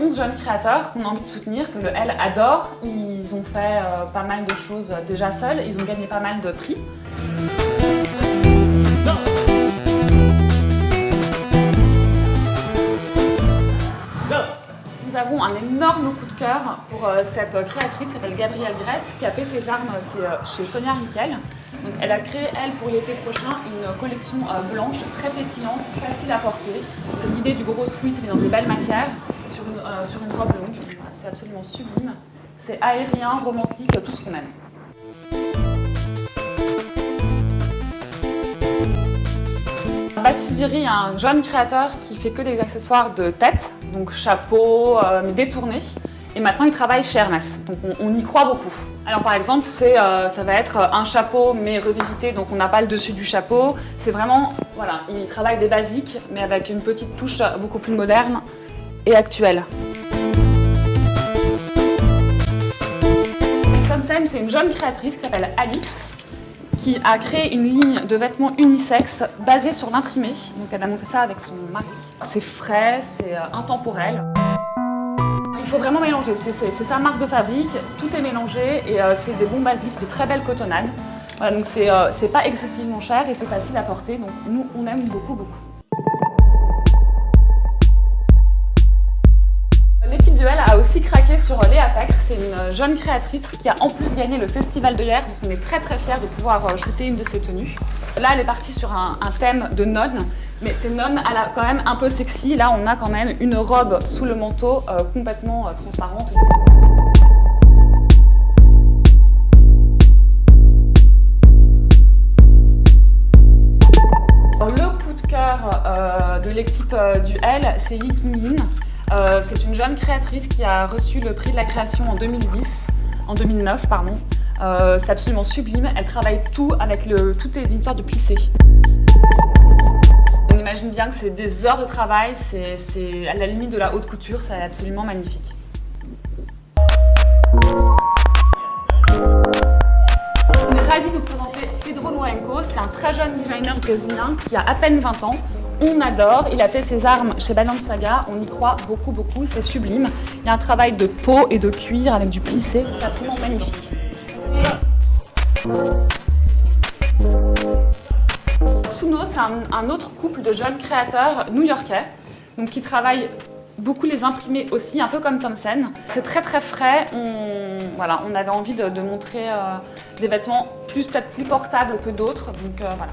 11 jeunes créateurs qu'on a envie de soutenir, que le L adore. Ils ont fait pas mal de choses déjà seuls, ils ont gagné pas mal de prix. Nous avons un énorme coup de cœur pour cette créatrice qui s'appelle Gabrielle Grèce, qui a fait ses armes chez Sonia Rykiel. Donc, elle a créé, elle, pour l'été prochain, une collection blanche, très pétillante, facile à porter. C'est l'idée du gros sweat, mais dans de belles matières, sur une robe longue. C'est absolument sublime. C'est aérien, romantique, tout ce qu'on aime. Baptiste Viry est un jeune créateur qui fait que des accessoires de tête, donc chapeau, mais détournés. Et maintenant, il travaille chez Hermès, donc on y croit beaucoup. Alors par exemple, ça va être un chapeau mais revisité, donc on n'a pas le dessus du chapeau. C'est vraiment, voilà, il travaille des basiques, mais avec une petite touche beaucoup plus moderne et actuelle. Thomsen, c'est une jeune créatrice qui s'appelle Alix, qui a créé une ligne de vêtements unisexes basée sur l'imprimé. Donc elle a monté ça avec son mari. C'est frais, c'est intemporel. Il faut vraiment mélanger, c'est sa marque de fabrique, tout est mélangé et c'est des bons basiques, des très belles cotonnades. Voilà, donc c'est pas excessivement cher et c'est facile à porter, donc nous on aime beaucoup. L'équipe du L a aussi craqué sur Léa Pecre, c'est une jeune créatrice qui a en plus gagné le Festival de Hyères, donc on est très fiers de pouvoir shooter une de ses tenues. Là elle est partie sur un thème de nonne, mais ces nonnes quand même un peu sexy. Là on a quand même une robe sous le manteau complètement transparente. Le coup de cœur de l'équipe du L, c'est Yi King-in. C'est une jeune créatrice qui a reçu le prix de la création en 2009, pardon. C'est absolument sublime, elle travaille tout avec tout est une sorte de plissé. On imagine bien que c'est des heures de travail, c'est à la limite de la haute couture, c'est absolument magnifique. On est ravis de vous présenter Pedro Lourenco, c'est un très jeune designer brésilien qui a à peine 20 ans. On adore, il a fait ses armes chez Balenciaga, on y croit beaucoup, c'est sublime. Il y a un travail de peau et de cuir avec du plissé, c'est absolument magnifique. Suno, c'est un autre couple de jeunes créateurs new-yorkais, donc qui travaillent beaucoup les imprimés aussi, un peu comme Thomsen. C'est très frais, on avait envie de montrer des vêtements peut-être plus portables que d'autres, donc voilà.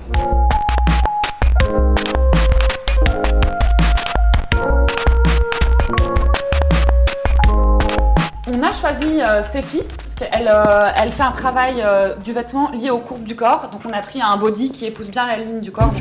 On a choisi Stéphie, parce qu'elle fait un travail du vêtement lié aux courbes du corps. Donc on a pris un body qui épouse bien la ligne du corps.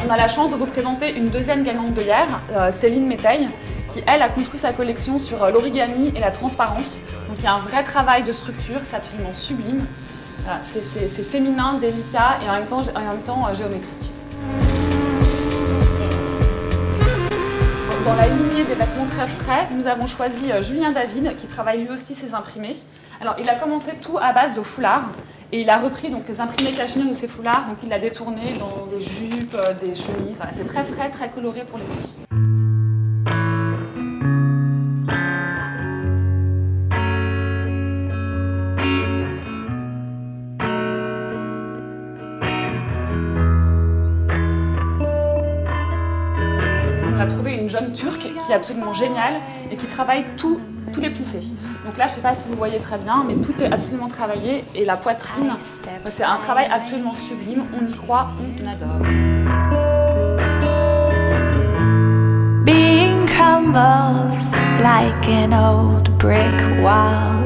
On a la chance de vous présenter une deuxième gagnante de hier, Céline Méteil, qui, elle, a construit sa collection sur l'origami et la transparence. Donc il y a un vrai travail de structure, c'est absolument sublime. C'est féminin, délicat et en même temps géométrique. Dans la lignée des vêtements très frais, nous avons choisi Julien David, qui travaille lui aussi ses imprimés. Alors il a commencé tout à base de foulards et il a repris donc, les imprimés cachemire de ces foulards, donc il l'a détourné dans des jupes, des chemises. Voilà, c'est très frais, très coloré pour les filles. On a trouvé une jeune turque qui est absolument géniale et qui travaille tous les plissés. Donc là, je ne sais pas si vous voyez très bien, mais tout est absolument travaillé et la poitrine, c'est un travail absolument sublime. On y croit, on adore. Being crumbles like an old brick wall,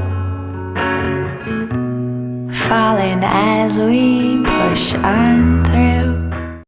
falling as we push on through.